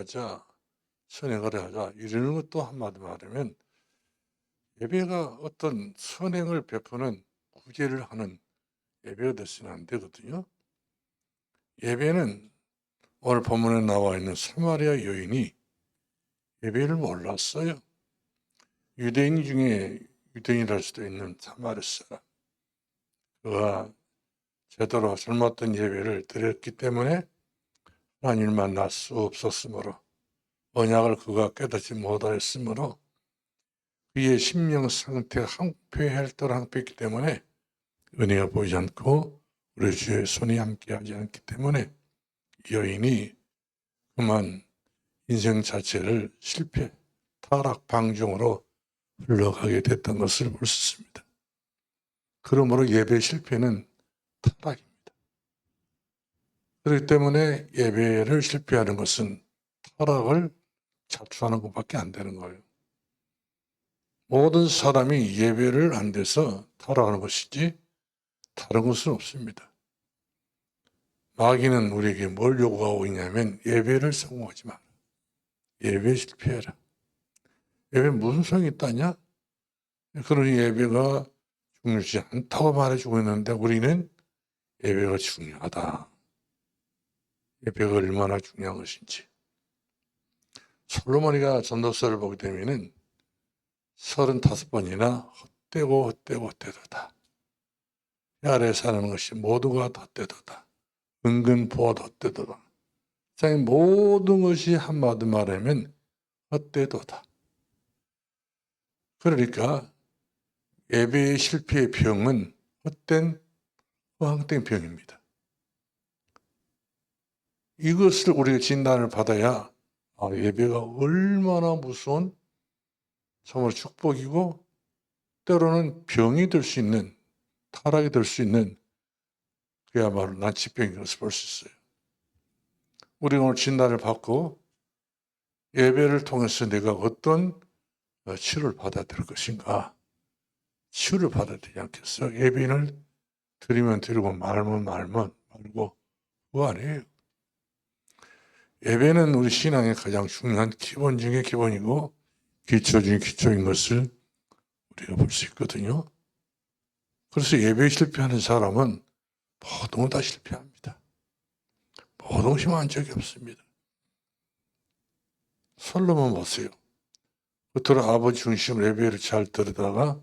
하자, 선행을 하자 이러는 것도 한마디 말하면 예배가 어떤 선행을 베푸는 구제를 하는 예배가 됐으면 안 되거든요. 예배는 오늘 본문에 나와 있는 사마리아 여인이 예배를 몰랐어요. 유대인 중에 유대인이랄 수도 있는 사마리아 사람, 그가 제대로 잘못된 예배를 드렸기 때문에 하나님을 만날 수 없었으므로, 언약을 그가 깨닫지 못하였으므로 그의 심령 상태가 황폐할 황폐했기 때문에 은혜가 보이지 않고 우리 주의 손이 함께하지 않기 때문에 여인이 그만 인생 자체를 실패, 타락, 방종으로 흘러가게 됐던 것을 볼 수 있습니다. 그러므로 예배 실패는 타락입니다. 그렇기 때문에 예배를 실패하는 것은 타락을 자초하는 것밖에 안 되는 거예요. 모든 사람이 예배를 안 돼서 타락하는 것이지 다른 것은 없습니다. 마귀는 우리에게 뭘 요구하고 있냐면 예배를 성공하지 마라. 예배에 실패해라. 예배 무슨 소용이 있다냐? 그런 예배가 중요하지 않다고 말해주고 있는데 우리는 예배가 중요하다. 예배가 얼마나 중요한 것인지. 솔로몬이가 전도서를 보게 되면은 35번이나 헛되도다. 아래 사는 것이 모두가 헛되도다. 은근 보아도 헛되도다. 세상의 모든 것이 한마디 말하면 헛되도다. 그러니까 예배의 실패의 병은 헛된 허황된 병입니다. 이것을 우리가 진단을 받아야 예배가 얼마나 무서운 정말 축복이고 때로는 병이 될 수 있는, 타락이 될 수 있는 그야말로 난치병인 것을 볼 수 있어요. 우리가 오늘 진단을 받고 예배를 통해서 내가 어떤 치료를 받아야 될 것인가, 치유를 받아야 되지 않겠어? 예배를 드리면 드리고 말면 말고 그거 아니에요. 예배는 우리 신앙의 가장 중요한 기본 중의 기본이고 기초 중의 기초인 것을 우리가 볼 수 있거든요. 그래서 예배에 실패하는 사람은 모든 다 실패합니다. 모든 희망한 적이 없습니다. 솔로몬 보세요. 겉으로 아버지 중심으로 예배를 잘 들으다가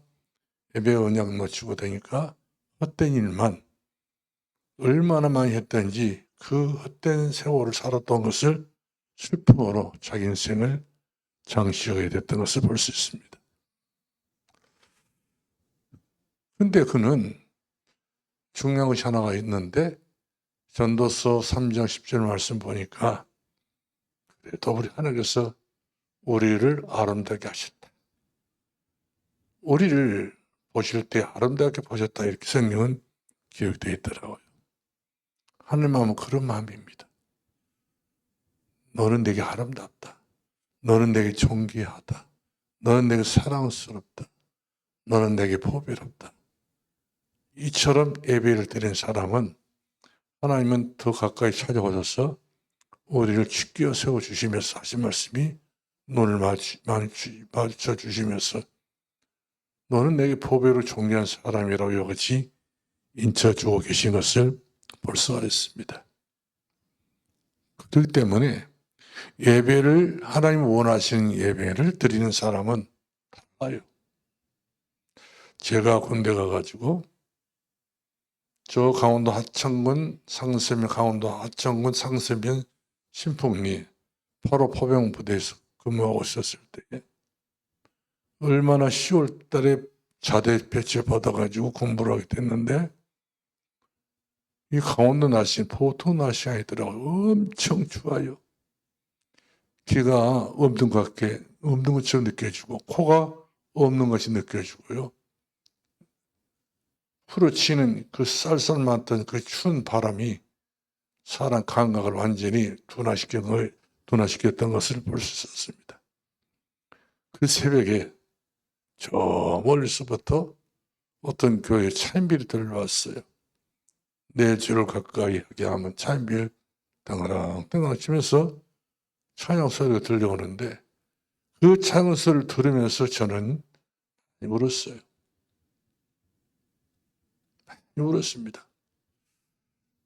예배 언약 놓치고 되니까 헛된 일만 얼마나 많이 했던지 그 헛된 세월을 살았던 것을 슬픔으로 자기 인생을 장식하게 됐던 것을 볼 수 있습니다. 근데 그는 중요한 것이 하나가 있는데 전도서 3장 10절 말씀 보니까 그래도 우리 하나님께서 우리를 아름답게 하셨다. 우리를 보실 때 아름답게 보셨다 이렇게 성경은 기록되어 있더라고요. 하나님 마음은 그런 마음입니다. 너는 내게 아름답다. 너는 내게 존귀하다. 너는 내게 사랑스럽다. 너는 내게 보배롭다. 이처럼 예배를 드린 사람은 하나님은 더 가까이 찾아오셔서 우리를 지켜 세워주시면서 하신 말씀이 눈을 마주쳐 주시면서 너는 내게 보배로 존귀한 사람이라고 여기지 인쳐주고 계신 것을 볼 수가 있습니다. 그렇기 때문에 예배를 하나님 원하시는 예배를 드리는 사람은 달라요. 제가 군대 가가지고 저 강원도 하천군 상세면 강원도 하천군 상세면 신풍리 8호 포병부대에서 근무하고 있었을 때 얼마나 10월 달에 자대 배치 받아가지고 공부를 하게 됐는데 이 강원도 날씨는 보통 날씨가 아니더라고요. 엄청 추워요. 귀가 없는 것처럼 느껴지고 코가 없는 것이 느껴지고요. 후려치는 그 쌀쌀맞던 그 추운 바람이 사람 감각을 완전히 둔화시켰던 것을 볼 수 있었습니다. 그 새벽에 저 멀리서부터 어떤 교회에 차인비를 들려왔어요. 4주를 가까이 하게 하면 차인비를 덩그랑 치면서 찬양 소리가 들려오는데 그 찬양 소리를 들으면서 저는 울었어요. 울었습니다.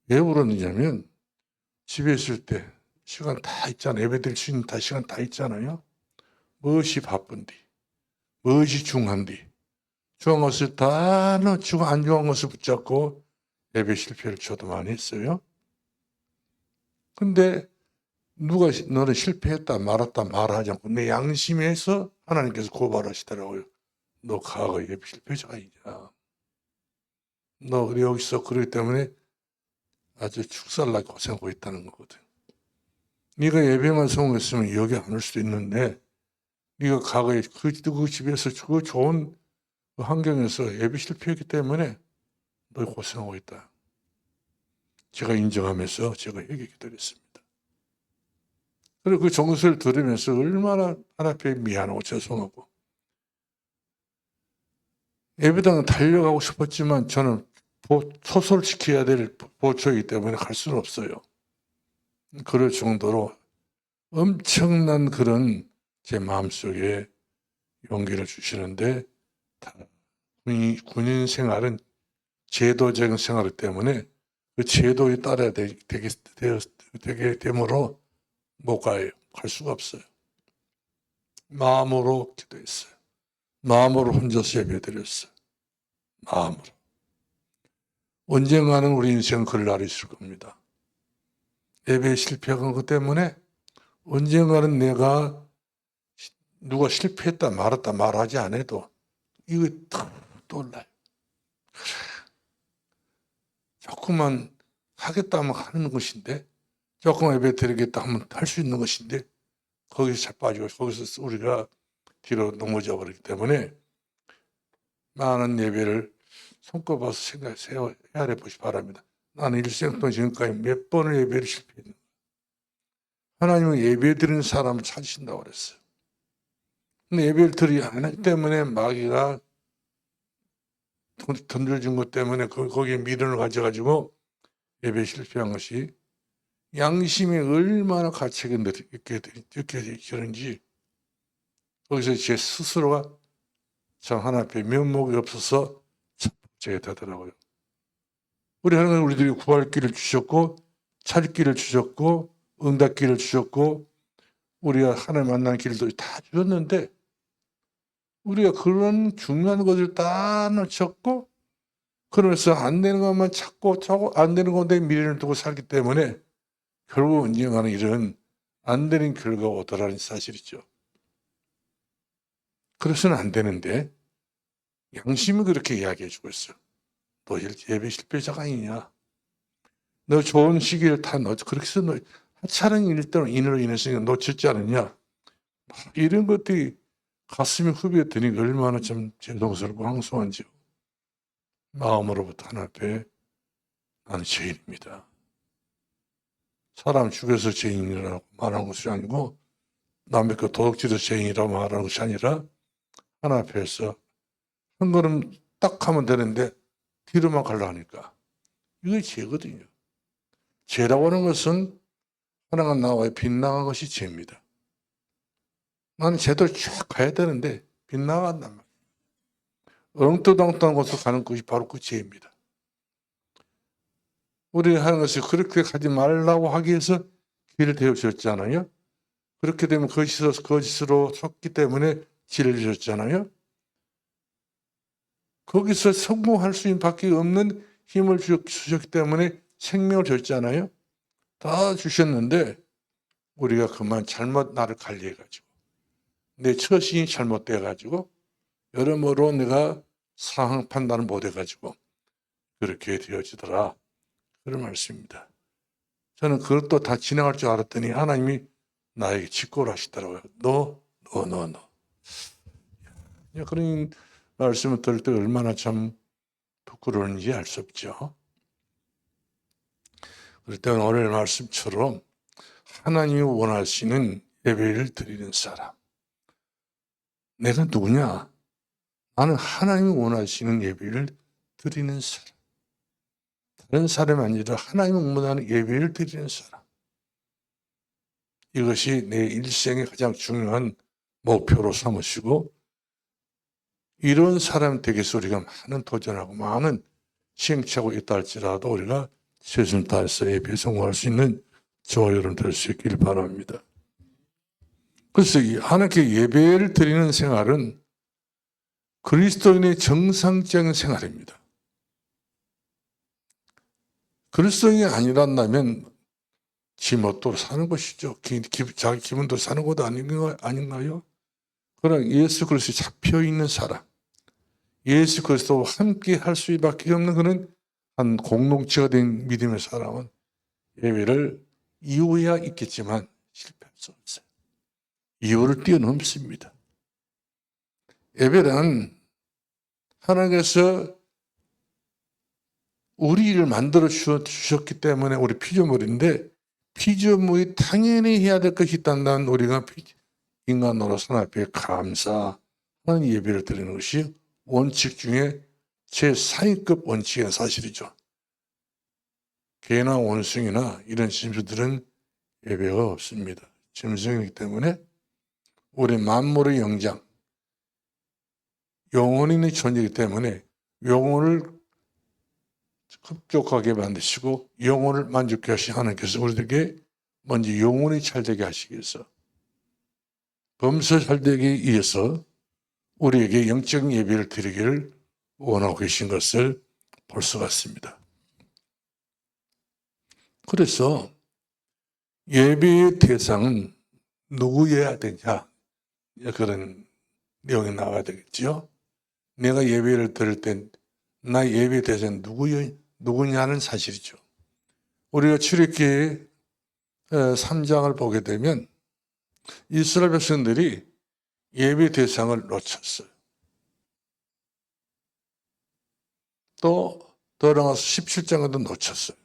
왜 울었느냐면 집에 있을 때 시간 다 있잖아요. 예배 드릴 수 있는 다 시간 다 있잖아요. 무엇이 바쁜디, 무엇이 중한디, 중한 것을 다 놓치고 안 중한 것을 붙잡고 예배 실패를 저도 많이 했어요. 근데 누가 너는 실패했다 말았다 말하지 않고 내 양심에서 하나님께서 고발하시더라고요. 너 과거 예배 실패자가 아니냐. 너 여기서 그러기 때문에 아주 축살나게 고생하고 있다는 거거든. 네가 예배만 성공했으면 여기 안 올 수도 있는데 네가 과거에 그 집에서 그 좋은 그 환경에서 예배 실패했기 때문에 너 고생하고 있다. 제가 인정하면서 제가 얘기 기다렸습니다. 그리고 그 정서를 들으면서 얼마나 하나님께 미안하고 죄송하고 예배당은 달려가고 싶었지만 저는 소설 지켜야 될 보초이기 때문에 갈 수는 없어요. 그럴 정도로 엄청난 그런 제 마음속에 용기를 주시는데 군인 생활은 제도적인 생활 때문에 그 제도에 따라야 되게 되므로 못 가요. 갈 수가 없어요. 마음으로 기도했어요. 마음으로 혼자서 예배드렸어요. 마음으로. 언젠가는 우리 인생은 그럴 날이 있을 겁니다. 예배에 실패한 것 때문에 언젠가는 내가 누가 실패했다 말았다 말하지 않아도 이거 탁 떠올라요. 조금만 하겠다 하면 하는 것인데 조금 예배 드리겠다 하면 할 수 있는 것인데 거기서 자빠지고 거기서 우리가 뒤로 넘어져 버리기 때문에 많은 예배를 손꼽아서 헤아려 보시 바랍니다. 나는 일생 동안 지금까지 몇 번을 예배를 실패했는가. 하나님은 예배 드리는 사람을 찾으신다고 그랬어요. 근데 예배를 드리지 않기 때문에 마귀가 던져준 것 때문에 거기에 미련을 가져가지고 예배 실패한 것이 양심이 얼마나 가책이 있게 되는지 거기서 제 스스로가 참 하나님 앞에 면목이 없어서 제게 되더라고요. 우리 하나님 우리들이 구할 길을 주셨고 찾을 길을 주셨고 응답 길을 주셨고 우리가 하나님 만나는 길도 다 주셨는데 우리가 그런 중요한 것을 다 놓쳤고 그러면서 안 되는 것만 찾고 안 되는 건데 미련을 두고 살기 때문에 결국 언젠가는 이런 안 되는 결과가 오더라는 사실이죠. 그래서는 안 되는데 양심이 그렇게 이야기해 주고 있어요. 너 예배 실패자가 아니냐. 너 좋은 시기를 다 그렇게 해서 너 하찮은 인으로 인해서 놓쳤지 않느냐. 이런 것들이 가슴이 후비에 드니 얼마나 좀 죄송스럽고 황송한지요. 마음으로부터 하나 앞에 나는 죄인입니다. 사람 죽여서 죄인이라고 말하는 것이 아니고 남의 그 도둑질해서 죄인이라고 말하는 것이 아니라 하나 앞에서 한 걸음 딱 하면 되는데 뒤로만 가려니까 이게 죄거든요. 죄라고 하는 것은 하나가 나와야 빗나간 것이 죄입니다. 나는 제대로 쫙 가야 되는데 빗나간단 말이에요. 엉뚱엉뚱한 곳으로 가는 것이 바로 그 죄입니다. 우리 하는 것이 그렇게 가지 말라고 하기 위해서 길을 대어주셨잖아요. 그렇게 되면 거짓으로 섰기 때문에 지를 주셨잖아요. 거기서 성공할 수 있는 밖에 없는 힘을 주셨기 때문에 생명을 줬잖아요. 다 주셨는데 우리가 그만 잘못 나를 관리해가지고 내 처신이 잘못돼가지고 여러모로 내가 상황 판단을 못해가지고 그렇게 되어지더라. 그런 말씀입니다. 저는 그것도 다 지나갈 줄 알았더니 하나님이 나에게 직고를 하시더라고요. 너. 그런 말씀을 들을 때 얼마나 참 부끄러운지 알 수 없죠. 그럴 때 오늘 말씀처럼 하나님이 원하시는 예배를 드리는 사람. 내가 누구냐? 나는 하나님이 원하시는 예배를 드리는 사람. 다른 사람이 아니라 하나님이 원하는 예배를 드리는 사람. 이것이 내 일생의 가장 중요한 목표로 삼으시고 이런 사람 되기 위해서 우리가 많은 도전하고 많은 시행착오 있다 할지라도 우리가 최선을 다해서 예배에 성공할 수 있는 저와 여러분 될 수 있길 바랍니다. 그래서 하나님께 예배를 드리는 생활은 그리스도인의 정상적인 생활입니다. 그리스도인이 아니란다면 지 멋대로 사는 것이죠. 자기 기분도 사는 것도 아닌가요? 그러나 예수 그리스도에 잡혀있는 사람, 예수 그리스도와 함께 할 수밖에 없는 그런 한 공동체가 된 믿음의 사람은 예배를 이유야 있겠지만 실패할 수 없어요. 이유를 뛰어넘습니다. 예배는 하나님께서 우리를 만들어 주셨기 때문에 우리 피조물인데 피조물이 당연히 해야 될 것이 있다는 우리가 인간으로서 앞에 감사하는 예배를 드리는 것이 원칙 중에 제4위급 원칙의 사실이죠. 개나 원숭이나 이런 짐승들은 예배가 없습니다. 짐승이기 때문에 우리 만물의 영장, 영혼이 존재이기 때문에 영혼을 흡족하게 만드시고 영혼을 만족케 하신 하나님께서 우리에게 먼저 영혼이 잘되게 하시기 위해서 범사 잘되기 위해서 우리에게 영적 예배를 드리기를 원하고 계신 것을 볼 수가 있습니다. 그래서 예배의 대상은 누구여야 되냐 그런 내용이 나와야 되겠죠. 내가 예배를 드릴 때 나 예배 대상은 누구냐는 사실이죠. 우리가 출애굽기 3장을 보게 되면 이스라엘 백성들이 예배 대상을 놓쳤어요. 또 더 나아가서 17장에도 놓쳤어요.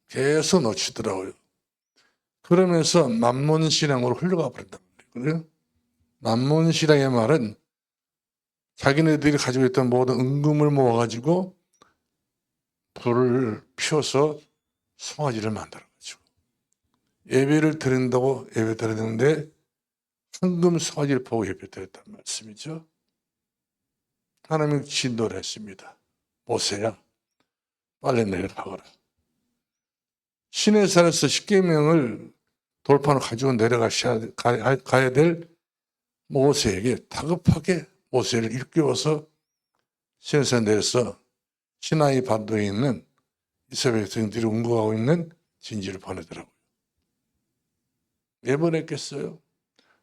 계속 놓치더라고요. 그러면서 만몬신앙으로 흘러가 버린단 말이에요. 만몬신앙의 말은 자기네들이 가지고 있던 모든 은금을 모아가지고 불을 피워서 송아지를 만들어가지고 예배를 드린다고 예배 드리는데 황금 송아지를 보고 예배 드렸단 말씀이죠. 하나님이 진도를 했습니다. 모세야 빨리 내려가거라. 시내산에서 십계명을 돌판을 가지고 가야 될 모세에게 다급하게 모세를 일깨워서 시내산 내려서 시나이 반도에 있는 이스라엘 백성들이 운거하고 있는 진지를 보내더라고요. 왜 보냈겠어요?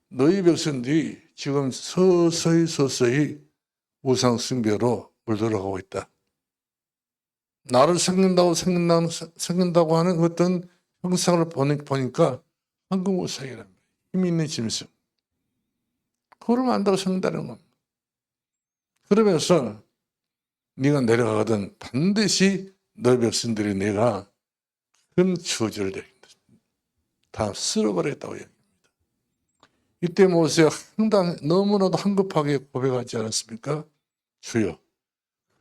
너희 백성들이 지금 서서히 우상 숭배로 물들어가고 있다. 나를 섬긴다고 하는 어떤 형상을 보니까 황금 우상이란 말이에요. 힘 있는 짐승. 그걸 만다고 섬긴다는 겁니다. 그러면서 네가 내려가거든 반드시 너희 백성들이 내가 큰 저주를 내린다. 다 쓸어버리겠다고 얘기합니다. 이때 모세가 너무나도 황급하게 고백하지 않았습니까? 주여,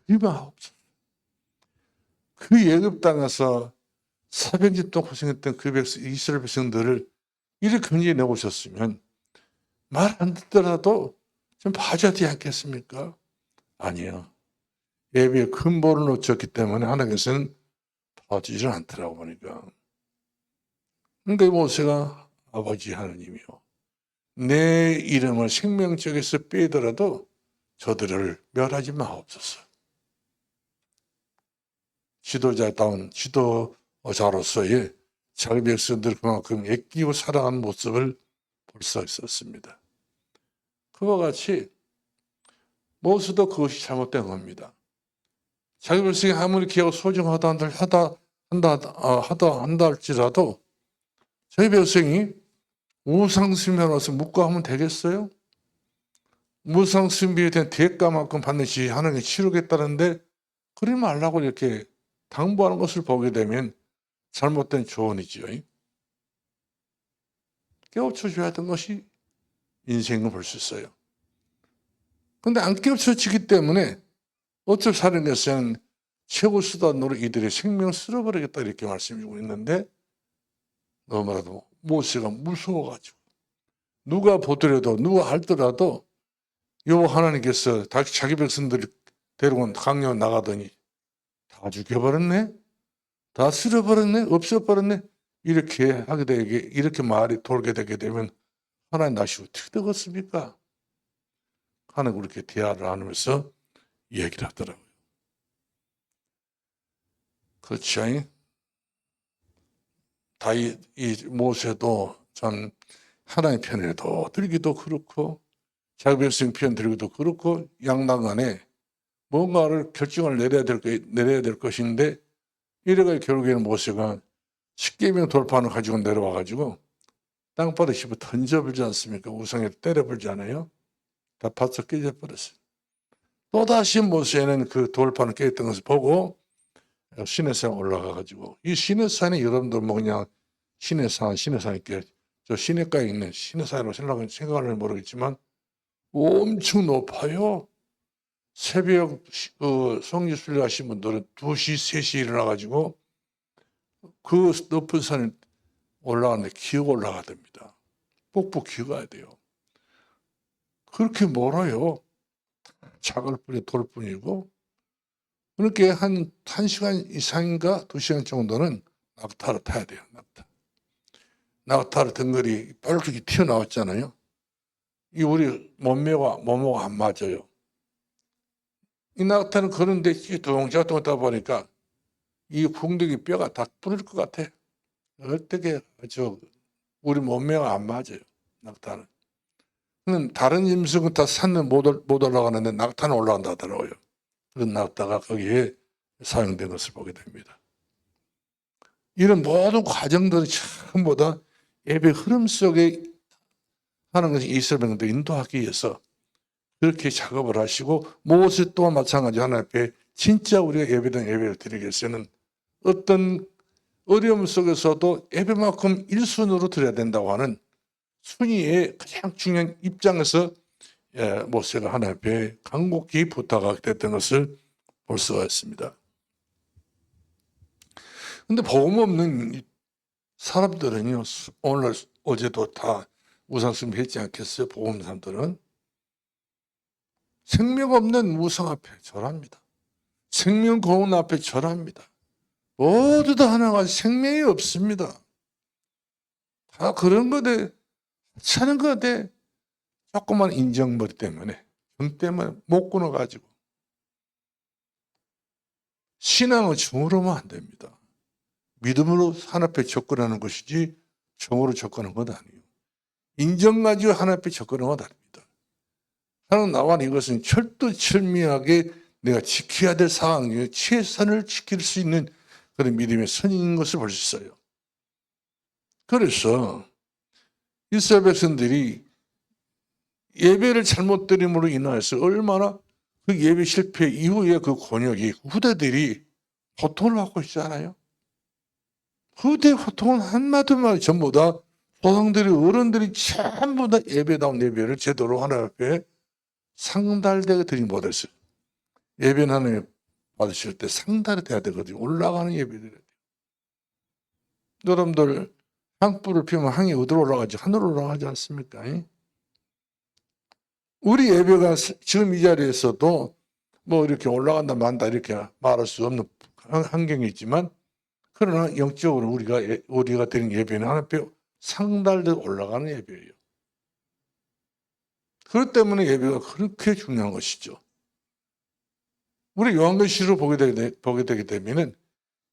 임하옵소서. 그 예굽 땅에서 400년 동안 고생했던 그 이스라엘 백성들을 이렇게 견제해 내오셨으면 말 안 듣더라도 좀 봐줘야 되지 않겠습니까? 아니요. 예배의 근본을 놓쳤기 때문에 하나님께서는 봐주지 않더라고 보니까. 그러니까 모세가 아버지 하나님이요. 내 이름을 생명책에서 빼더라도 저들을 멸하지 마옵소서. 지도자로서의 자기 백성들 그만큼 애끼고 사랑하는 모습을 볼 수 있었습니다. 그와 같이 모세도 그것이 잘못된 겁니다. 자기 백성이 아무리 귀하고 소중하다 한다 할지라도 저희 백성이 우상숭배에 와서 묵과하면 되겠어요? 우상숭배에 대한 대가만큼 반드시 하나님이 치르겠다는데 그러지 말라고 이렇게 당부하는 것을 보게 되면 잘못된 조언이지요. 깨우쳐줘야 하던 것이 인생을 볼 수 있어요. 그런데 안 깨우쳐지기 때문에 어쩔 사람에서는 최고 수단으로 이들의 생명을 쓸어버리겠다 이렇게 말씀해주고 있는데 너무나도 모세가 무서워가지고 누가 보더라도 누가 할더라도 여호와 하나님께서 자기 백성들이 데리고 강령 나가더니 다 죽여버렸네, 다 쓸어버렸네, 없애버렸네, 이렇게 하게 되게, 이렇게 말이 돌게 되게 되면 하나님 낯이 어떻게 되겠습니까? 하나님 그렇게 대화를 하면서 얘기를 하더라고요. 그렇죠? 다윗, 이 모세도 참 하나님 편에도 들기도 그렇고 자기 백성 편 들기도 그렇고 양당간에 뭔가를 결정을 내려야 될 것인데 이래가 결국에는 모세가 십계명 돌판을 가지고 내려와가지고 땅바닥에 집어 던져버리지 않습니까? 우상에 때려버리잖아요. 다 바짝 깨져버렸어요. 또다시 모세는 그 돌판을 깨졌던 것을 보고 시내산에 올라가가지고, 이 시내산이 여러분들 뭐 그냥 시내산이께 저 시내가에 있는 시내산이라고 생각하는 모르겠지만 엄청 높아요. 새벽 성지 순례하신 분들은 2시, 3시에 일어나가지고 그 높은 산에 올라가는데 기어가 올라가답니다. 꼭꼭 기어가야 돼요. 그렇게 멀어요. 작을 뿐이 돌뿐이고. 그렇게 한 1시간 이상인가 2시간 정도는 낙타를 타야 돼요. 낙타를 덩거리 빨갛게 튀어나왔잖아요. 이 우리 몸매가 안 맞아요. 이 낙타는 그런데 동작동을 하다 보니까 이 궁둥이 뼈가 다 부러질 것 같아. 어떻게 우리 몸매가 안 맞아요. 낙타는. 다른 짐승은 다 산은 못 올라가는데 낙타는 올라간다 하더라고요. 그런 낙타가 거기에 사용된 것을 보게 됩니다. 이런 모든 과정들이 전부 다 예배 흐름 속에 하는 것이 이스라엘 백성들 인도하기 위해서 그렇게 작업을 하시고, 모세 또한 마찬가지 하나님 앞에 진짜 우리가 예배된 예배를 드리기 위해서는 어떤 어려움 속에서도 예배만큼 1순위로 드려야 된다고 하는 순위의 가장 중요한 입장에서 모세가 하나님 앞에 간곡히 부탁하게 됐던 것을 볼 수가 있습니다. 근데 복음 없는 사람들은요, 오늘 어제도 다 우상숭배 했지 않겠어요? 복음 없는 사람들은 생명 없는 우상 앞에 절합니다. 생명 고운 앞에 절합니다. 모두 다 하나가 생명이 없습니다. 다 그런 거대, 차는 거대, 조그만 인정머리 때문에, 정 때문에 못 끊어가지고. 신앙은 정으로만 안 됩니다. 믿음으로 하나님 앞에 접근하는 것이지 정으로 접근하는 것 아니에요. 인정 가지고 하나님 앞에 접근하는 것 아닙니다. 하나님 나와 이것은 철두철미하게 내가 지켜야 될 상황이에요. 최선을 지킬 수 있는 그런 믿음의 선인 것을 볼 수 있어요. 그래서 이스라엘 백성들이 예배를 잘못 드림으로 인하여서 얼마나 그 예배 실패 이후에 그 곤욕이 후대들이 고통을 받고 있잖아요. 후대 고통은 한마디만 전부 다 조상들이 어른들이 전부 다 예배다운 예배를 제대로 하나님 앞에 상달되게 드리지 못했어요. 예배는 하나님 받으실 때 상달이 돼야 되거든요. 올라가는 예배를 해야 돼요. 여러분들 향불을 피우면 향이 어디로 올라가지? 하늘로 올라가지 않습니까? 우리 예배가 지금 이 자리에서도 뭐 이렇게 올라간다 만다 이렇게 말할 수 없는 환경이 있지만, 그러나 영적으로 우리가 드린 예배는 하나님 앞에 상달되어 올라가는 예배예요. 그렇기 때문에 예배가 그렇게 중요한 것이죠. 우리 요한계시록 보게 되게 되면은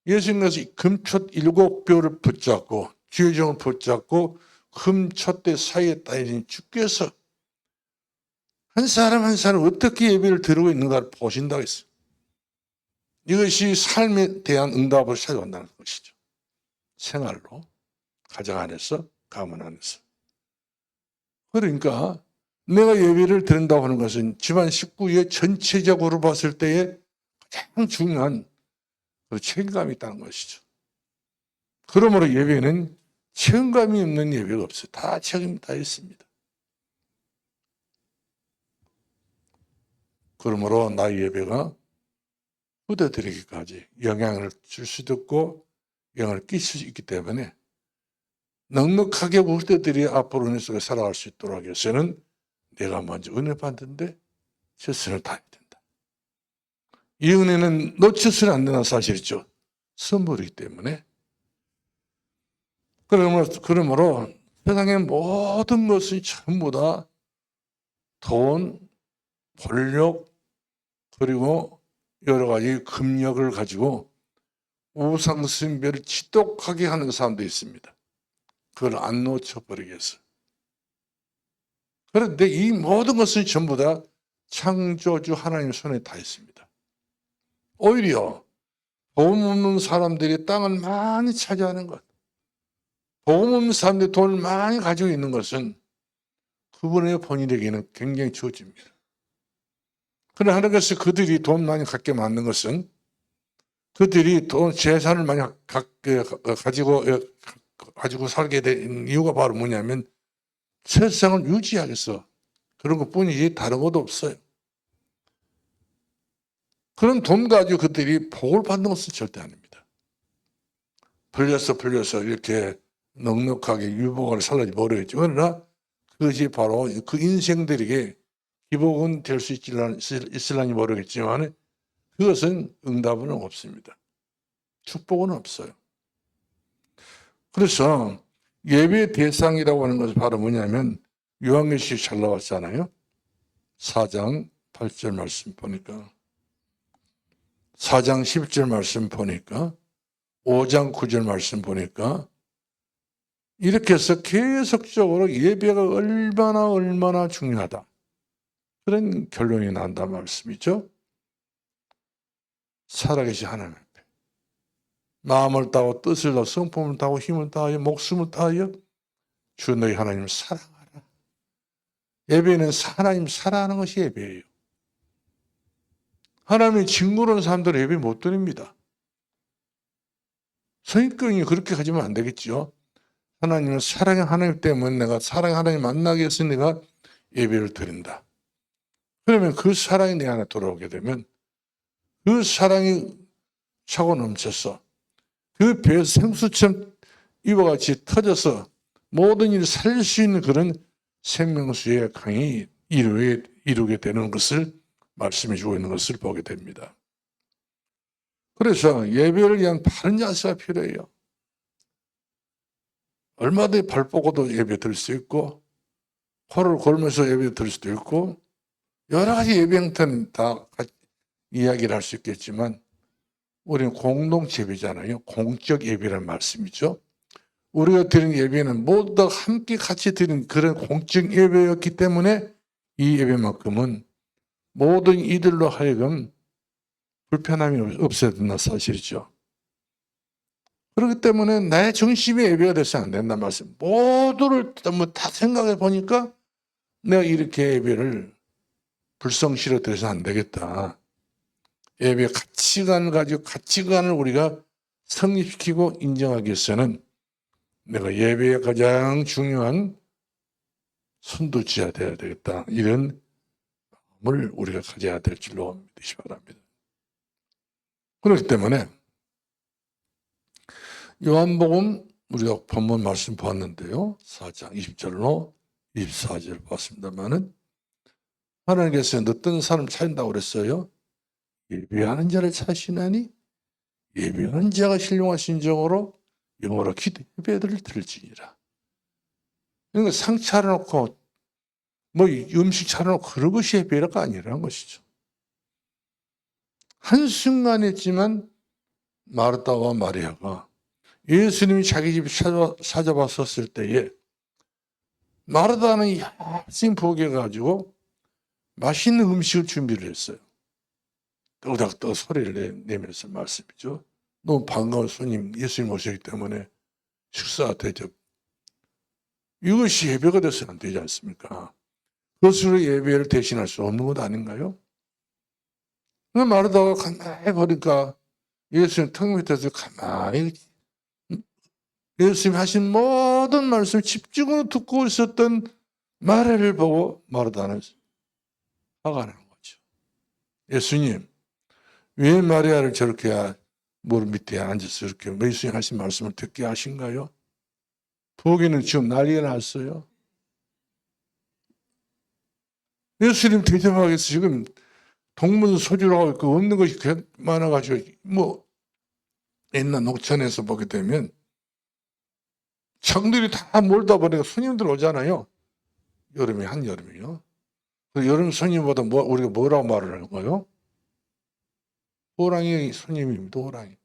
예수님께서 금촛 7뼈를 붙잡고 주의종을 붙잡고 금촛대 사이에 따인 주께서 한 사람 한 사람 어떻게 예배를 드리고 있는가를 보신다고 했어요. 이것이 삶에 대한 응답을 찾아온다는 것이죠. 생활로, 가정 안에서, 가문 안에서. 그러니까 내가 예배를 드린다고 하는 것은 집안 식구의 전체적으로 봤을 때에 가장 중요한 그 책임감이 있다는 것이죠. 그러므로 예배는 책임감이 없는 예배가 없어요. 다 책임이 다 있습니다. 그러므로 나의 예배가 후대들에게까지 영향을 줄 수도 있고 영향을 끼칠 수 있기 때문에 넉넉하게 우리 들이 앞으로 은혜 속에 살아갈 수 있도록 하기 위해서는 내가 먼저 은혜 받는데 최선을 다해야 된다. 이 은혜는 놓쳐서는 안 되는 사실이죠. 선물이기 때문에. 그러므로 세상의 모든 것이 전부 다 돈, 권력, 그리고 여러 가지 금력을 가지고 우상숭배를 지독하게 하는 사람도 있습니다. 그걸 안 놓쳐버리기 위해서. 그런데 이 모든 것은 전부 다 창조주 하나님 손에 다 있습니다. 오히려 복음 없는 사람들이 땅을 많이 차지하는 것, 복음 없는 사람들이 돈을 많이 가지고 있는 것은 그분의 본인에게는 굉장히 주어집니다. 그러나 하나님께서 그들이 돈 많이 갖게 만든 것은 그들이 돈, 재산을 많이 가지고 살게 된 이유가 바로 뭐냐면 세상을 유지하기 위해서 그런 것 뿐이지 다른 것도 없어요. 그런 돈 가지고 그들이 복을 받는 것은 절대 아닙니다. 불려서 이렇게 넉넉하게 유복을 살라지 모르겠죠. 그러나 그것이 바로 그 인생들에게 기복은 될 수 있을런지 모르겠지만 그것은 응답은 없습니다. 축복은 없어요. 그래서 예배의 대상이라고 하는 것은 바로 뭐냐면 요한계시록 잘 나왔잖아요. 4장 8절 말씀 보니까 4장 10절 말씀 보니까 5장 9절 말씀 보니까 이렇게 해서 계속적으로 예배가 얼마나 중요하다. 그런 결론이 난다 말씀이죠. 살아계신 하나님 앞에 마음을 다하고 뜻을 다하고 성품을 다하고 힘을 다하여 목숨을 다하여 주 너희 하나님을 사랑하라. 예배는 하나님 사랑하는 것이 예배예요. 하나님이 징그러운 사람들은 예배 못 드립니다. 성인권이 그렇게 하지면 안 되겠죠. 하나님을 사랑의 하나님 때문에 내가 사랑의 하나님 만나기 위해서 내가 예배를 드린다. 그러면 그 사랑이 내 안에 돌아오게 되면 그 사랑이 차고 넘쳐서 그 배 생수처럼 이와 같이 터져서 모든 일을 살릴 수 있는 그런 생명수의 강이 이루게 되는 것을 말씀해 주고 있는 것을 보게 됩니다. 그래서 예배를 위한 바른 자세가 필요해요. 얼마든지 발 뻗고도 예배 드릴 수 있고 코를 골면서 예배 드릴 수도 있고 여러 가지 예배 형태는 다 이야기를 할 수 있겠지만 우리는 공동체 예배잖아요. 공적 예배라는 말씀이죠. 우리가 드린 예배는 모두 다 함께 같이 드린 그런 공적 예배였기 때문에 이 예배만큼은 모든 이들로 하여금 불편함이 없어야 된다는 사실이죠. 그렇기 때문에 나의 중심의 예배가 돼서는 안 된다는 말씀. 모두를 다 생각해 보니까 내가 이렇게 예배를 불성실로 드려서 안 되겠다. 예배 가치관을 가지고 가치관을 우리가 성립시키고 인정하기 위해서는 내가 예배의 가장 중요한 선두주자 되어야 되겠다. 이런 마음을 우리가 가져야 될 줄로 믿으시 바랍니다. 그렇기 때문에 요한복음 우리가 본문 말씀 보았는데요. 4장 20절로 24절 봤습니다만은 하나님께서 어떤 사람 찾는다고 그랬어요. 예배하는 자를 찾으시나니 예배하는 자가 신령한 심정으로 영어로 기도 예배를 드릴지니라. 그러니까 상 차려놓고 뭐 음식 차려놓고 그런 것이 예배가 아니라는 것이죠. 한순간이었지만 마르다와 마리아가 예수님이 자기 집에 찾아왔었을 때에 마르다는 야심 부엌해가지고 맛있는 음식을 준비를 했어요. 떠닥떠닥 소리를 내면서 말씀이죠. 너무 반가운 손님 예수님 오셨기 때문에 식사 대접. 이것이 예배가 돼서는 안 되지 않습니까? 그것으로 예배를 대신할 수 없는 것 아닌가요? 마르다가 가만히 보니까 예수님 턱 밑에서 가만히 예수님 하신 모든 말씀을 집중으로 듣고 있었던 마리아를 보고 마르다는 화가 나는 거죠. 예수님, 왜 마리아를 저렇게 무릎 밑에 앉아서 이렇게 예수님 하신 말씀을 듣게 하신가요? 부엌에는 지금 난리가 났어요. 예수님 대접하기 위해서 지금 동문서주라고 있고 없는 것이 많아가지고 뭐 옛날 농촌에서 보게 되면 창들이 다 몰다 보니까 손님들 오잖아요. 여름에 한여름이요. 그 여름 손님보다 우리가 뭐라고 말을 하는 거예요? 호랑이 손님입니다. 호랑이.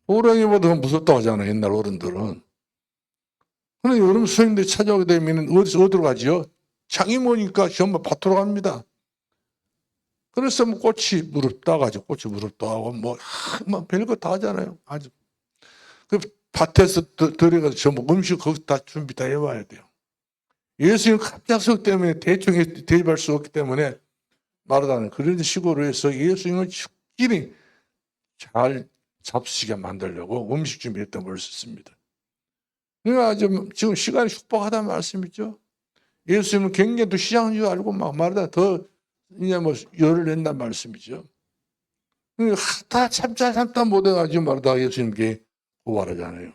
호랑이보다 더 무섭다고 하잖아요. 옛날 어른들은. 그런데 여름 손님들이 찾아오게 되면 어디로 가지요? 창이 뭐니까 전부 밭으로 갑니다. 그래서 뭐 꽃이 무릎 따가지고 꽃이 무릎 따고 뭐 별거 다 하잖아요. 아주 그 밭에서 들어가서 전부 음식 거기 다 준비 다 해와야 돼요. 예수님 갑작스럽기 때문에 대충 대입할 수 없기 때문에 말하다는 그런 식으로 해서 예수님을 죽기니 잘 잡수시게 만들려고 음식 준비했던 걸 수 있습니다. 그러니까 지금 시간이 축복하다는 말씀이죠. 예수님은 굉장히 또 시장인 줄 알고 막 말하다 더 이제 뭐 열을 낸다는 말씀이죠. 그러니까 다 참다 못해가지고 말하다 예수님께 고발하잖아요.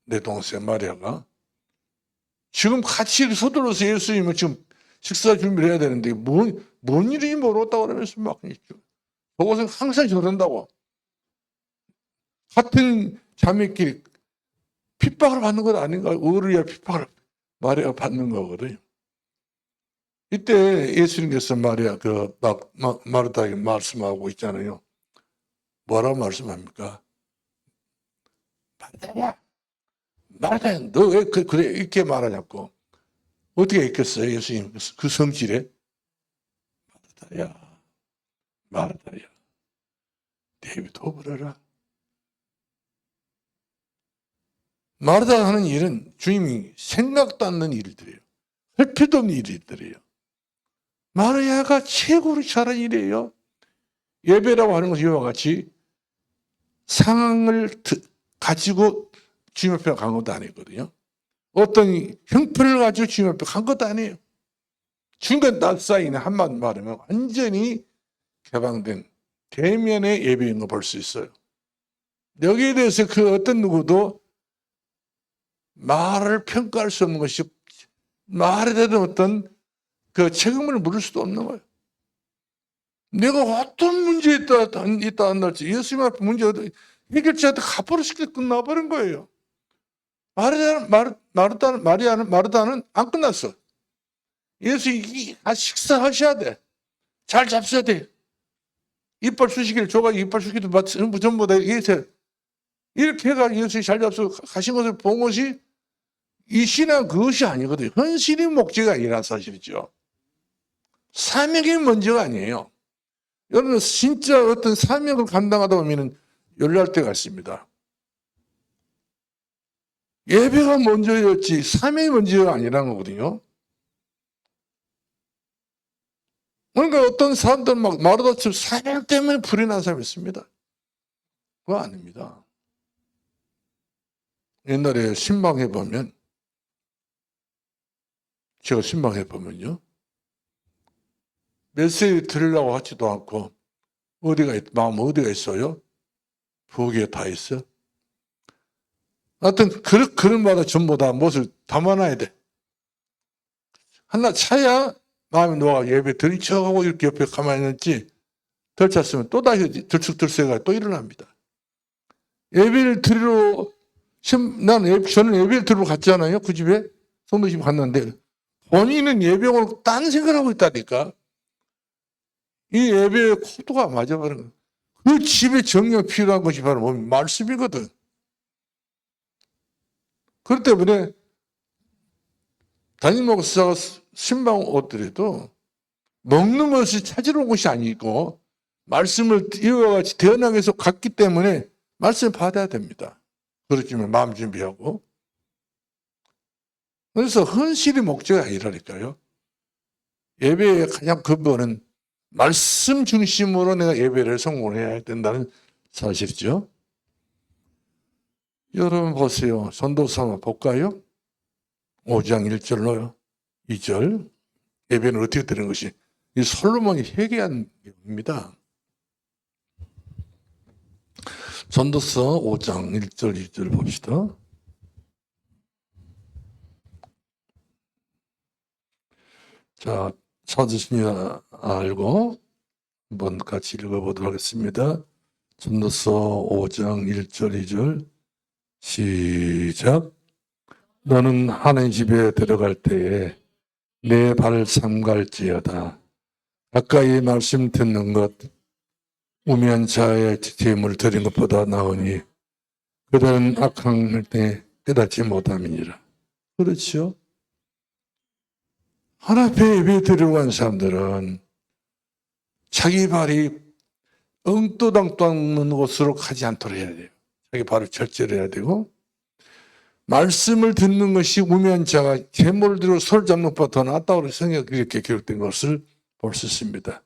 내 동생 마리아가 지금 같이 서둘러서 예수님은 지금 식사 준비를 해야 되는데 뭔 일인지 모르겠다고 그러면서 막 저것은 항상 저런다고. 같은 자매끼리 핍박을 받는 것 아닌가? 의리야 핍박을 마리아가 받는 거거든요. 이때 예수님께서 마르다에게 말씀하고 있잖아요. 뭐라고 말씀합니까? 마르다야, 너 왜 그래 이렇게 말하냐고. 어떻게 읽겠어요, 예수님 그 성질에? 마르다야, 내 입이 도부려라. 마르다가 하는 일은 주님이 생각도 않는 일들이에요. 할 필요도 없는 일들이에요. 마리아가 최고로 잘한 일이에요. 예배라고 하는 것은 이와 같이 상황을 가지고 주님 앞에 간 것도 아니거든요. 어떤 형편을 가지고 주님 앞에 간 것도 아니에요. 중간 낯사이는 한마디 말하면 완전히 개방된 대면의 예배인 거 볼 수 있어요. 여기에 대해서 그 어떤 누구도 말을 평가할 수 없는 것이 말에 대한 어떤 그 책임을 물을 수도 없는 거예요. 내가 어떤 문제에 있다 안 날지 예수님 앞에 문제 해결자한테 가버렸을 때 끝나버린 거예요. 마르다는 안 끝났어. 예수님이 식사하셔야 돼. 잘 잡숴야 돼. 이빨 수시기를 줘가지고 이빨 수시기도 전부 다 이렇게 해가지고 예수님이 잘 잡숴 가신 것을 본 것이 이 신앙 그것이 아니거든요. 헌신이 목적이 아니라 사실이죠. 사명이 먼저가 아니에요. 여러분 진짜 어떤 사명을 감당하다 보면 열날 때가 있습니다. 예배가 먼저였지 사명이 먼저가 아니라는 거거든요. 그러니까 어떤 사람들은 막 마르다처럼 사명 때문에 불이 난 사람이 있습니다. 그거 아닙니다. 옛날에 신방해보면 제가 신방해보면요. 메시지 들으려고 하지도 않고 마음 어디가 있어요? 부엌에 다 있어. 하여튼 그릇마다 전부 다 무엇을 담아놔야 돼. 하나 차야 마음이 놓아 예배 드린 척하고 이렇게 옆에 가만히 있지 덜 찼으면 또다시 들쑥들쑥해가 또 일어납니다. 예배를 드리러 저는 예배를 드리러 갔잖아요. 그 집에 성도집 갔는데 본인은 예배하고 딴 생각을 하고 있다니까. 이 예배의 코드가 맞아버린 거예요. 그 집에 정령 필요한 것이 바로 말씀이거든. 그렇기 때문에 담임 목사가 신방 옷들에도 먹는 것을 찾으러 온 것이 아니고 말씀을 이와 같이 대언하게서 갔기 때문에 말씀을 받아야 됩니다. 그렇지만 마음 준비하고. 그래서 헌신이 목적이 아니라니까요. 예배의 가장 근본은 말씀 중심으로 내가 예배를 성공해야 된다는 사실이죠. 여러분 보세요. 전도서 한번 볼까요? 5장 1절로 2절. 예배는 어떻게 되는 것이 이 솔로몬이 회개한 내용입니다. 전도서 5장 1절 2절 봅시다. 자, 찾으시니 알고 한번 같이 읽어보도록 하겠습니다. 전도서 5장 1절 2절 시작. 너는 하나님 집에 들어갈 때에 내 발을 삼갈지어다. 가까이 말씀 듣는 것 우매한 자의 제물 드린 것보다 나으니 그들은 악한 때 깨닫지 못함이니라. 그렇죠? 하나님 앞에 예배 드리러 간 사람들은 자기 발이 엉떠당도 없는 곳으로 가지 않도록 해야 돼요. 자기 발을 절제해야 되고, 말씀을 듣는 것이 우매한 자가 제물을 들고 손을 잡는 것보다 더 낫다고 성경에 이렇게 기록된 것을 볼 수 있습니다.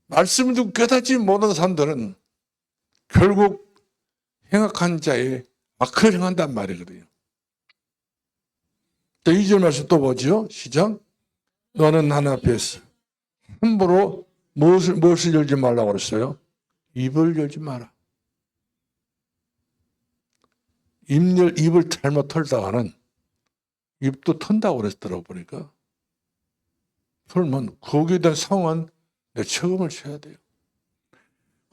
말씀을 듣고 깨닫지 못한 사람들은 결국 행악한 자의 악을 행한단 말이거든요. 자, 2절 말씀 또 보죠. 시작. 너는 하나님 앞에서 함부로 무엇을 열지 말라고 그랬어요? 입을 열지 마라. 입을 잘못 털다가는 입도 턴다고 그랬더라고 보니까. 그러면 거기에 대한 상황은 내 책임을 져야 돼요.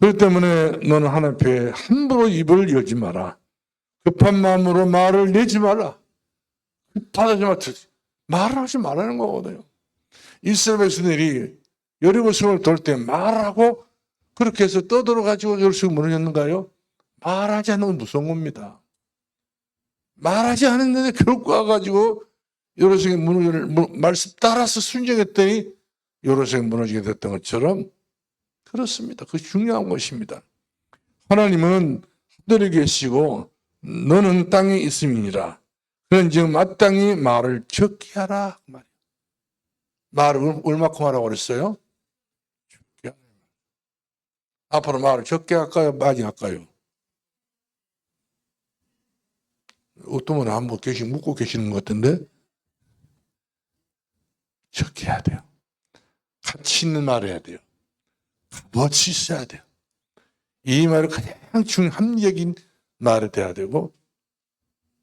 그렇기 때문에 너는 하나님 앞에 함부로 입을 열지 마라. 급한 마음으로 말을 내지 마라. 급하지 마. 말을 하지 말라는 거거든요. 이스라엘 백성들이 여리고성을 돌 때 말하고 그렇게 해서 떠들어가지고 여리고성이 무너졌는가요? 말하지 않는 건 무서운 겁니다. 말하지 않았는데 결국 와가지고 여리고성이 말씀 따라서 순종했더니 여리고성이 무너지게 됐던 것처럼 그렇습니다. 그게 중요한 것입니다. 하나님은 하늘에 계시고 너는 땅에 있음이니라. 그런즉 마땅히 말을 적게 하라. 말을 얼마큼 하라고 그랬어요? 적게 하라. 앞으로 말을 적게 할까요? 많이 할까요? 어떤 분은 한번 묻고 계시는 것 같은데 적게 해야 돼요. 가치 있는 말을 해야 돼요. 값어치 있어야 돼요. 이 말을 가장 합리적인 말이 돼야 되고,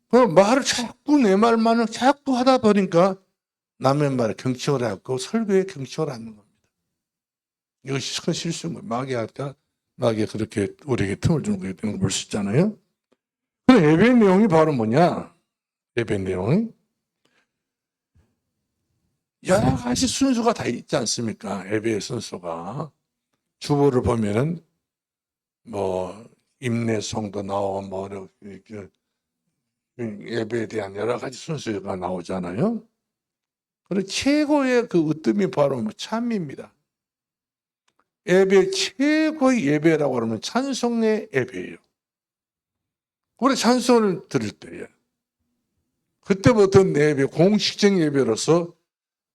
말을 자꾸 내 말만을 자꾸 하다 보니까 남의 말에 경청을 하고 설교에 경청을 하는 겁니다. 이것이 큰 실수인 거예요. 마귀가 그렇게 우리에게 틈을 주는 걸 볼 수 있잖아요. 그럼 예배의 내용이 바로 뭐냐? 예배 내용이 여러 가지 순서가 다 있지 않습니까? 예배의 순서가. 주보를 보면은 임내성도 나오고 예배에 대한 여러 가지 순서가 나오잖아요. 그리고 최고의 그 으뜸이 바로 찬미입니다. 예배 최고의 예배라고 하면 찬송의 예배예요. 우리 찬송을 들을 때에 그때부터 내 예배 공식적 예배로서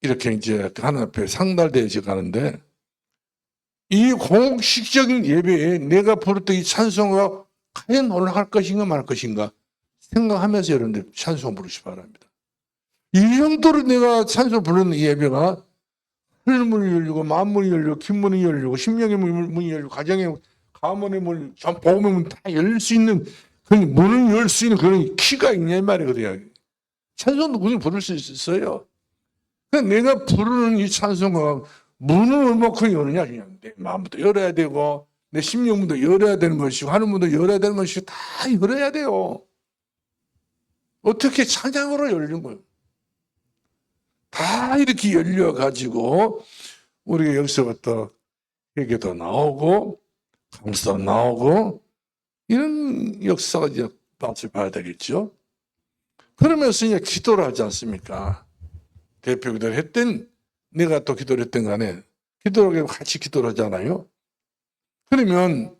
이렇게 이제 하나님 앞에 상달되어져 가는데, 이 공식적인 예배에 내가 부르던 이 찬송가 과연 올라갈 것인가 말 것인가 생각하면서 여러분들 찬송 부르시기 바랍니다. 이 정도로 내가 찬송 부르는 이 예배가 하늘문이 열리고 만문이 열리고 김문이 열리고 심령의 문이 열리고 가문의 문, 복음의 문 다 열릴 수 있는 그런 문을 열 수 있는 그런 키가 있냐 이 말이거든요. 찬송도 그냥 부를 수 있어요. 그러니까 내가 부르는 이 찬송가 문을 얼마큼 여느냐, 그냥 내 마음부터 열어야 되고 내 심령문도 열어야 되는 것이고 하늘문도 열어야 되는 것이고 다 열어야 돼요. 어떻게 찬양으로 열린 거예요? 다 이렇게 열려가지고 우리가 여기서부터 회개도 나오고 감사도 나오고 이런 역사가 이제 맛을 봐야 되겠죠. 그러면서 이제 기도를 하지 않습니까? 대표 기도를 했든 내가 또 기도를 했든 간에 기도를 같이 기도를 하잖아요. 그러면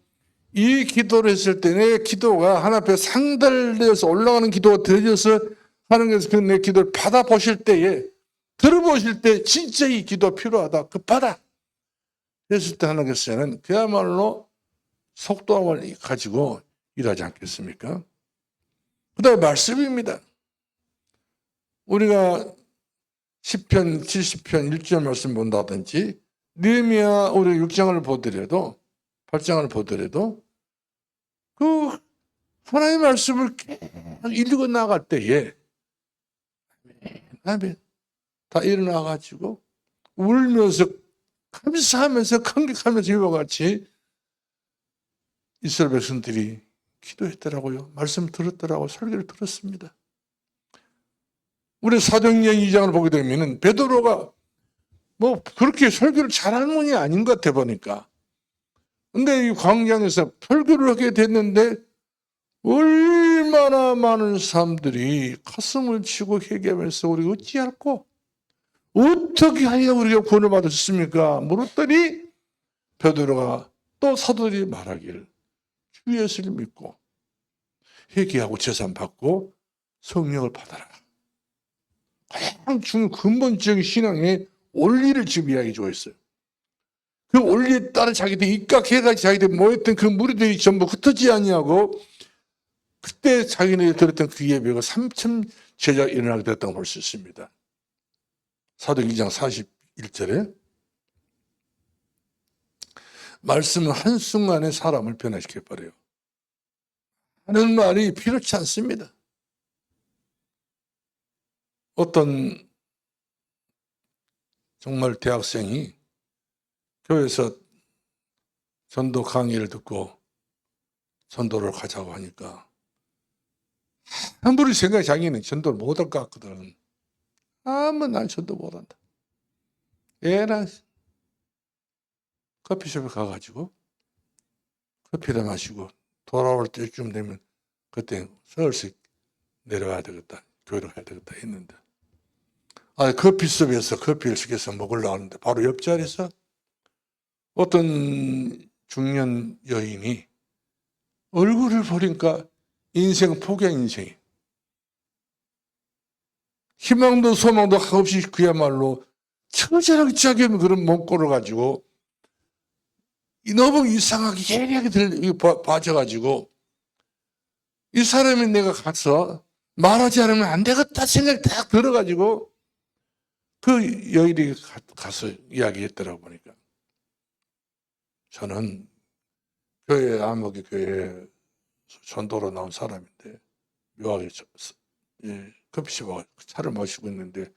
이 기도를 했을 때 내 기도가 하나님 앞에 상달되어서 올라가는 기도가 되어져서 하는 것에서 그 내 기도를 받아보실 때에 들어보실 때 진짜 이 기도가 필요하다, 급하다 했을 때 하나님께서는 그야말로 속도함을 가지고 일하지 않겠습니까? 그 다음에 말씀입니다. 우리가 10편, 70편 1절 말씀 본다든지 느헤미야 우리 6장을 보더라도 8장을 보더라도 그 하나님의 말씀을 계속 읽어 나갈 때에 아멘 다 일어나가지고 울면서 감사하면서 감격하면서 이와 같이 이스라엘 백성들이 기도했더라고요. 말씀 들었더라고요. 설교를 들었습니다. 우리 사도행전 2장을 보게 되면 베드로가 뭐 그렇게 설교를 잘하는 분이 아닌 것 같아 보니까. 근데 이 광장에서 설교를 하게 됐는데 얼마나 많은 사람들이 가슴을 치고 회개하면서 우리 어찌할꼬? 어떻게 하여 우리가 구원을 받을 수 있습니까? 물었더니 베드로가 또 사도들이 말하기를 주 예수를 믿고 회개하고 제산 받고 성령을 받아라. 가장 중요한 근본적인 신앙의 원리를 지금 이야기해 주고 있어요. 그 원리에 따라 자기들이 입각해가지고 자기들이 모였던 그 무리들이 전부 흩어지지 아니하고 그때 자기네들이 들었던 그 예배가 3천 제자가 일어나게 됐다고 볼 수 있습니다. 사도행전 2장 41절에 말씀은 한순간에 사람을 변화시켜버려요. 하는 말이 필요치 않습니다. 어떤 정말 대학생이 교회에서 전도 강의를 듣고 전도를 가자고 하니까 아무리 생각해 자기는 전도를 못할 것 같거든. 난 전도 못한다. 얘랑 커피숍에 가가지고 커피를 마시고 돌아올 때쯤 되면 그때 서울시 내려가야 되겠다. 교회를 가야 되겠다 했는데 커피숍에서 커피를 시켜서 먹으려고 하는데 바로 옆자리에서 어떤 중년 여인이 얼굴을 보니까 인생 포기한 인생이 희망도 소망도 없이 그야말로 처절하게 짜기는 그런 몸꼴을 가지고 너무 이상하게 예리하게 봐져가지고 이 사람이 내가 가서 말하지 않으면 안 되겠다 생각이 딱 들어가지고 그 여인이 가서 이야기했더라고 보니까 저는 교회 아무개 교회 전도로 나온 사람인데 묘하게 커피숍에 차를 마시고 있는데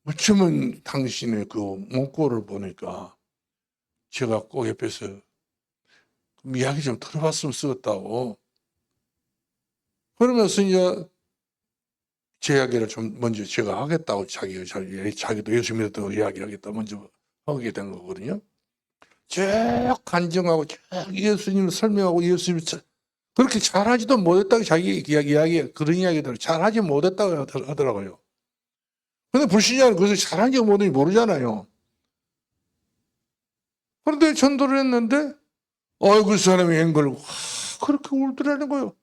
어쩌면 당신의 그 몸꼴을 보니까 제가 꼭 옆에서 이야기 좀 들어봤으면 쓰겠다고 그러면서 이제 제 이야기를 좀 먼저 제가 하겠다고 자기도 예수 믿었다고 이야기하겠다 먼저 하게 된 거거든요. 쭉 간증하고 쭉 예수님을 설명하고 예수님을 그렇게 잘하지도 못했다고 자기 이야기 그런 이야기들을 잘하지 못했다고 하더라고요. 근데 불신자는 그것을 잘하는지 못하는지 모르잖아요. 그런데 전도를 했는데 그 사람이 앵글 그렇게 울더라는 거예요.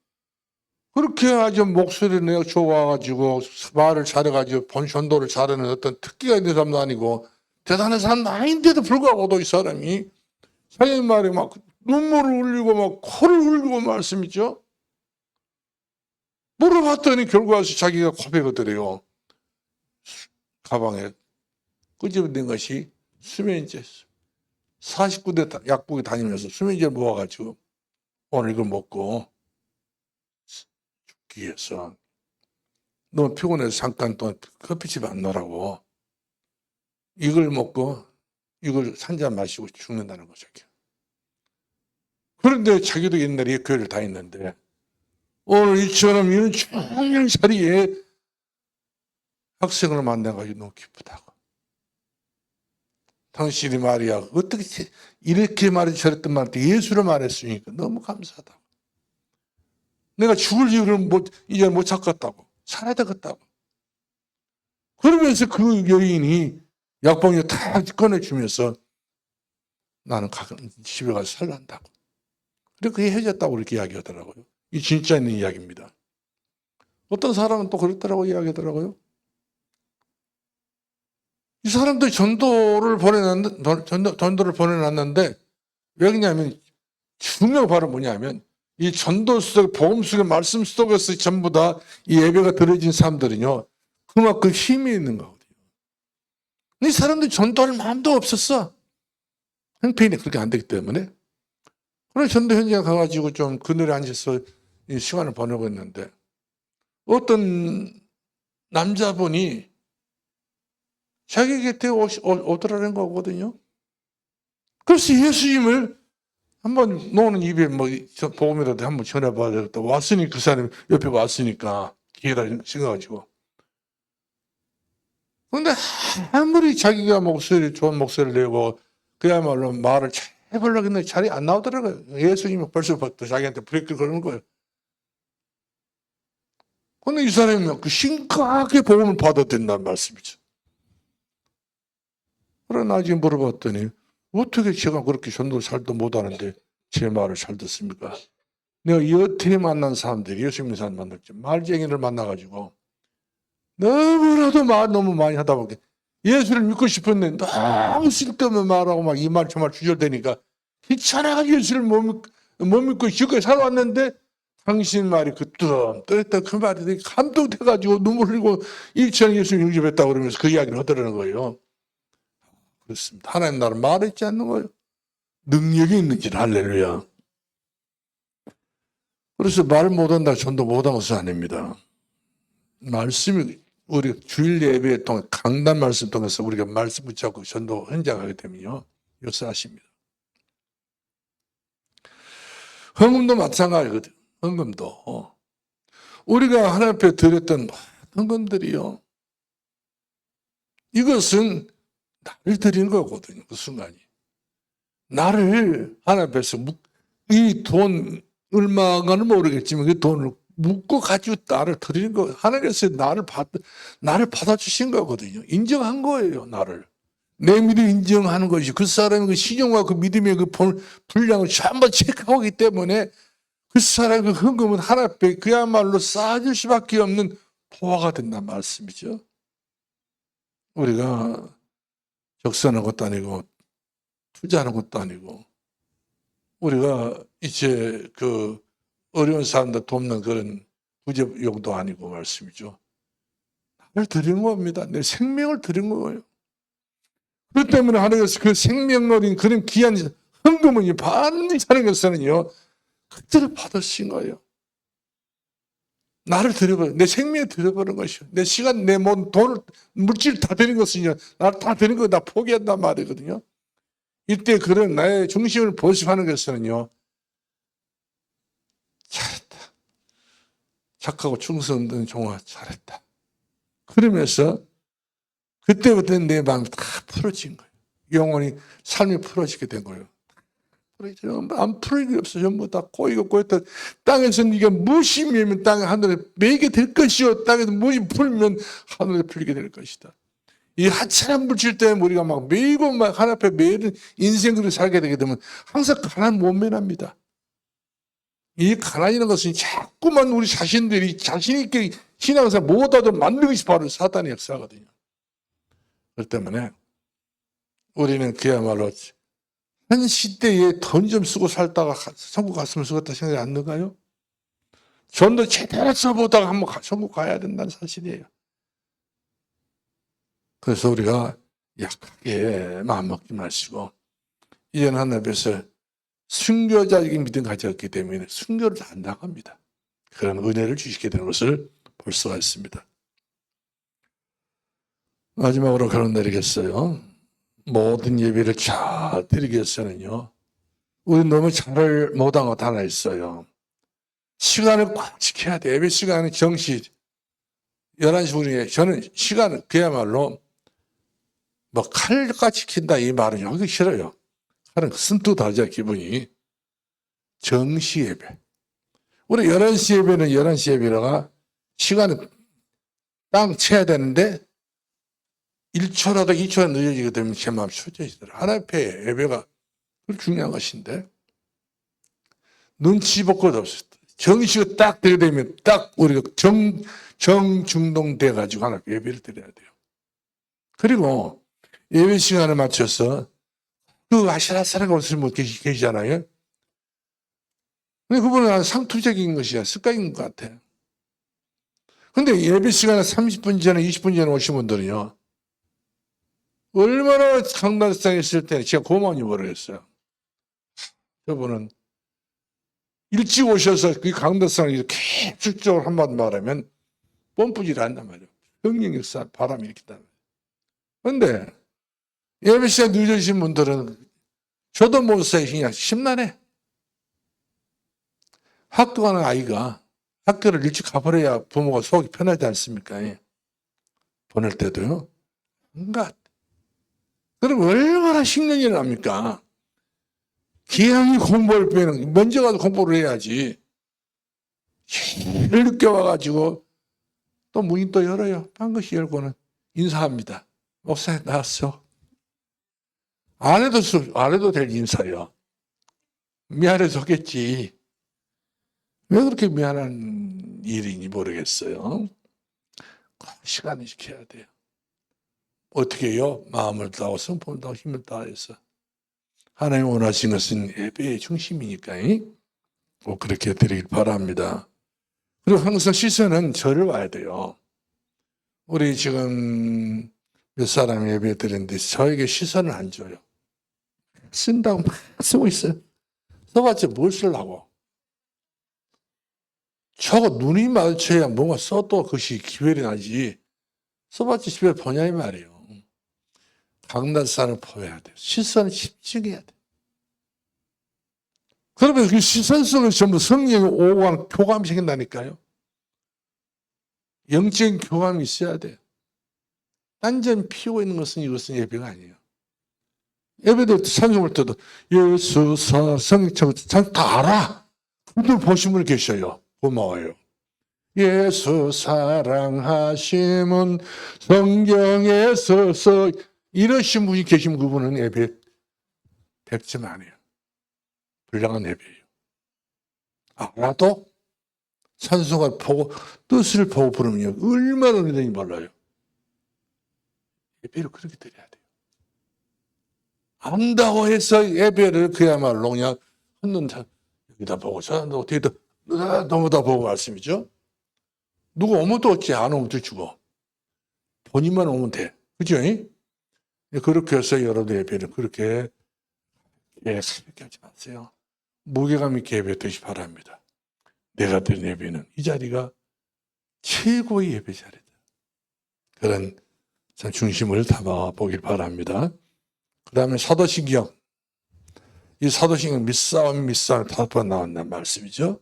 그렇게 아주 목소리를 내가 좋아가지고 말을 잘해가지고 전도를 잘하는 어떤 특기가 있는 사람도 아니고 대단한 사람도 아닌데도 불구하고도 이 사람이 자기 말에 막 눈물을 흘리고 막 코를 흘리고 말씀이죠. 물어봤더니 결과에서 자기가 고백하더래요. 가방에 끄집어낸 것이 수면제 49대 약국에 다니면서 수면제 모아가지고 오늘 이걸 먹고 죽기 위해서 너무 피곤해서 잠깐 또 커피집 안 나라고 이걸 먹고 이걸 한 잔 마시고 죽는다는 거죠. 그런데 자기도 옛날에 교회를 다녔는데 오늘 이처럼 이런 중요한 자리에 학생을 만나가지고 너무 기쁘다고. 당신이 말이야 어떻게 이렇게 말이 저랬던 말한테 예수로 말했으니까 너무 감사하다고. 내가 죽을 이유를 이제 못 찾겠다고. 살아야 되겠다고. 그러면서 그 여인이 약봉을 다 꺼내주면서 나는 집에 가서 살란다고. 그렇게 헤어졌다고 이렇게 이야기하더라고요. 이 진짜 있는 이야기입니다. 어떤 사람은 또 그랬더라고 이야기하더라고요. 이 사람들이 전도를 보내놨는데 왜 그러냐면 중요한 바로 뭐냐면 이 전도 속 복음 속의 말씀 속에서 전부 다 이 예배가 드려진 사람들은요 그만큼 힘이 있는 거거든요. 이 사람들이 전도할 마음도 없었어. 형편이 그렇게 안 되기 때문에. 그래서 전도 현장에 가가지고 좀 그늘에 앉아서 이 시간을 보내고 있는데 어떤 남자분이 자기 곁에 오더라는 거거든요. 그래서 예수님을 한번 노는 입에 뭐 복음이라도 한번 전해봐야 되겠다. 왔으니 그 사람이 옆에 왔으니까 기회다 생각가지고. 근데 아무리 자기가 좋은 목소리를 내고 그야말로 말을 잘 해보려고 했는데 잘이 안 나오더라고요. 예수님이 벌써부터 자기한테 브레이크 걸는 거예요. 근데 이 사람이 그 심각하게 복음을 받아야 된다는 말씀이죠. 그러나 나중에 물어봤더니 어떻게 제가 그렇게 전도 잘도 못하는데 제 말을 잘 듣습니까? 내가 여태 만난 사람들이 예수 믿는 사람 만났지 말쟁이를 만나가지고 너무나도 말 너무 많이 하다 보니까 예수를 믿고 싶었는데 너무 쓸데없는 말하고 막 이 말 저 말 주절되니까 귀찮아 예수를 못 믿고 지금까지 살아왔는데 당신 말이 그 뚜렷했다 그 말이 되게 감동돼가지고 눈물 흘리고 일천 예수 영접했다고 그러면서 그 이야기를 하더라는 거예요. 그렇습니다. 하나님 나를 말했지 않는 거예요. 능력이 있는지는 할렐루야. 그래서 말 못한다 전도 못한 것은 아닙니다. 말씀이 우리 주일 예배에 통해 강단 말씀 통해서 우리가 말씀 붙잡고 전도 현장하게 되면요 역사하십니다. 헌금도 마찬가지거든. 헌금도 우리가 하나님 앞에 드렸던 헌금들이요 이것은 나를 드린 거거든요. 그 순간이 나를 하나님 앞에서 이 돈 얼마가는 모르겠지만 그 돈을 묻고 가지고 나를 드리는 거 하나님께서 나를 받아주신 거거든요. 인정한 거예요. 나를 내 믿음 인정하는 것이 그 사람의 그 신용과 그 믿음의 그 분량을 전부 체크하기 때문에 그 사람의 그 헌금은 하나님 앞에 그야말로 쌓아줄 수밖에 없는 보화가 된다는 말씀이죠. 우리가 적선한 것도 아니고 투자하는 것도 아니고 우리가 이제 그 어려운 사람들 돕는 그런 부재용도 아니고 말씀이죠. 나를 드린 겁니다. 내 생명을 드린 거예요. 그렇기 때문에 하나님께서 그 생명 어린 그런 귀한 헌금은 반드시 하나님께서는요 그때를 받으신 거예요. 나를 드려버려, 내 생명을 드려버린 것이요. 내 시간, 내 몸, 돈을, 물질 다 드린 것은요. 나를 다 드린 거 나 포기한단 말이거든요. 이때 그런 나의 중심을 보시하는 것은요. 잘했다. 착하고 충성된 종아 잘했다. 그러면서 그때부터 내 마음이 다 풀어진 거예요. 영혼이 삶이 풀어지게 된 거예요. 안 풀릴 게 없어. 전부 다 꼬이고 꼬였다. 땅에서 네가 무엇이 밀면 땅에 하늘에 매게 될 것이요. 땅에서 무엇이 풀면 하늘에 풀리게 될 것이다. 이 하찮은 물질 때문에 우리가 막 매이고 막 하나님 앞에 매이는 인생을 살게 되게 되면 항상 가난 못 면합니다. 이 가난이라는 것은 자꾸만 우리 자신들이 자신 있게 신앙생활 못하도 만드는 것이 바로 사단의 역사거든요. 그렇기 때문에 우리는 그야말로 한 시대에 돈 좀 쓰고 살다가 천국 갔으면 좋겠다 생각이 안 드나요? 전도 제대로 써보다가 한번 천국 가야 된다는 사실이에요. 그래서 우리가 약하게 마음 먹지 마시고 이제는 하나님 앞에서 순교자적인 믿음 가졌기 때문에 순교를 안 당합니다. 그런 은혜를 주시게 되는 것을 볼 수가 있습니다. 마지막으로 결론 내리겠어요. 모든 예배를 잘 드리기 위해서는요. 우리 너무 잘 못한 것 하나 있어요. 시간을 꽉 지켜야 돼. 예배 시간은 정시 11시 우리에 저는 시간을 그야말로 뭐 칼같이 지킨다 이 말은 하기 싫어요. 칼은 쓴뜻하죠 기분이. 정시 예배. 우리 11시 예배는 11시 예배라가 시간을 딱 채야 되는데 1초라도 2초라도 늦어지게 되면 제 마음이 초조해지더라. 하나님 앞에 예배가 중요한 것인데 눈치 볼 것 없어요. 정시가 딱 되게 되면 딱 우리가 정중동 돼가지고 하나님 앞에 예배를 드려야 돼요. 그리고 예배 시간을 맞춰서 그 아슬아슬한 것을 뭐 계시잖아요. 근데 그분은 상투적인 것이야. 습관인 것 같아요. 근데 예배 시간에 30분 전에 20분 전에 오신 분들은요. 얼마나 강단성에 있을 때 제가 고마운지 모르겠어요. 저분은 일찍 오셔서 그 강단성을 계속적으로 한마디 말하면 뽐뿌질 한단 말이에요. 성령 역사 바람이 일으킨단 말이에요. 근데 예배 시간 늦어지신 분들은 저도 못사요 그냥 심란해. 학교 가는 아이가 학교를 일찍 가버려야 부모가 속이 편하지 않습니까? 예. 보낼 때도요. 뭔가 그럼 얼마나 신경이 납니까? 기왕이 공부할 때는 먼저 가서 공부를 해야지. 제일 늦게 와가지고 또 문이 또 열어요. 반드시 열고는 인사합니다. 목사님 나왔어. 안 해도 될 인사요. 미안해서 하겠지. 왜 그렇게 미안한 일인지 모르겠어요. 시간을 지켜야 돼요. 어떻게 해요? 마음을 다하고 성품을 다하고 힘을 다해서. 하나님 원하시는 것은 예배의 중심이니까 꼭 그렇게 드리길 바랍니다. 그리고 항상 시선은 저를 봐야 돼요. 우리 지금 몇 사람 예배 드리는데 저에게 시선을 안 줘요. 쓴다고 막 쓰고 있어요. 써봤자 뭘 쓰려고. 저거 눈이 마주쳐야 뭔가 써도 그것이 기별이 나지. 써봤자 집에 보냐 이 말이에요. 강단산을 포해야 돼요. 시선을 집중해야 돼요. 그러면 그 시선 속에서 전부 성령이 오고 교감이 생긴다니까요. 영적인 교감이 있어야 돼요. 완전 피우고 있는 것은 이것은 예배가 아니에요. 예배도 찬송할 때도 예수 성령 다 알아. 그들 보신 분 계셔요. 고마워요. 예수 사랑하심은 성경에서 이러신 분이 계시면 그분은 예배 100점 아니에요. 불량한 예배예요. 알아도 찬송을 보고 뜻을 보고 부르면 얼마나 은혜인지 몰라요. 예배를 그렇게 드려야 돼요. 안다고 해서 예배를 그야말로 그냥 흔든다. 여기다 보고 저한테 어떻게든 너무 다 보고 말씀이죠. 누구 오면 또 어찌 안 오면 또 죽어. 본인만 오면 돼. 그죠? 그렇게 해서 여러분의 예배를 그렇게 가볍게 하지 마세요. 무게감 있게 예배 되시 바랍니다. 내가 드린 예배는 이 자리가 최고의 예배 자리다. 그런 중심을 담아 보길 바랍니다. 그 다음에 사도신경. 이 사도신경 밑싸움 5번 나온다는 말씀이죠.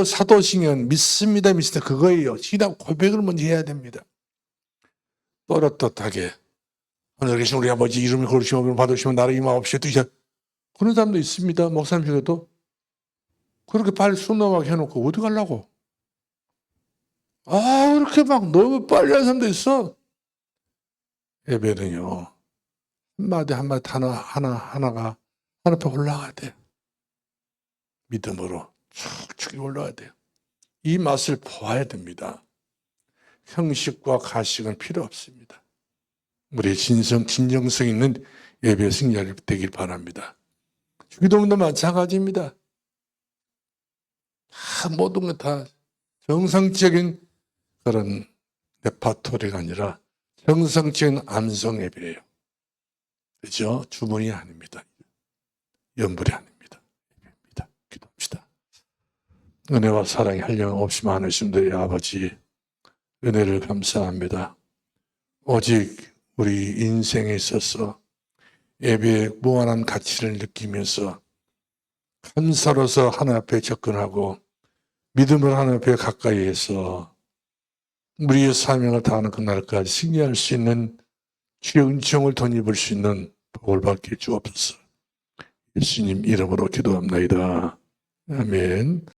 사도신경 믿습니다. 그거예요. 신앙 고백을 먼저 해야 됩니다. 또렷하게 하늘에 계신 우리 아버지 이름을 거룩히시고 받으시면 나라 임하옵시고 그런 사람도 있습니다. 목사님 중에도 그렇게 빨리 순놈하게 해놓고 어디 가려고? 그렇게 막 너무 빨리 하는 사람도 있어. 예배는요. 한마디 하나가 하나앞에 올라가야 돼. 믿음으로 쭉쭉 올라가야 돼요. 이 맛을 보아야 됩니다. 형식과 가식은 필요 없습니다. 우리 진정성 있는 예배 승리가 되길 바랍니다. 주기도문도 마찬가지입니다. 모든 것 다 정상적인 그런 레파토리가 아니라 정상적인 암송 예배예요. 그렇죠? 주문이 아닙니다. 연불이 아닙니다. 예배입니다. 기도합시다. 은혜와 사랑이 한량없이 많으신 분들의 아버지 은혜를 감사합니다. 오직 우리 인생에 있어서 예배의 무한한 가치를 느끼면서 감사로서 하나님 앞에 접근하고 믿음으로 하나님 앞에 가까이 해서 우리의 사명을 다하는 그날까지 승리할 수 있는 주의 은총을 덧입을 수 있는 복을 받게 주옵소서. 예수님 이름으로 기도합나이다. 아멘.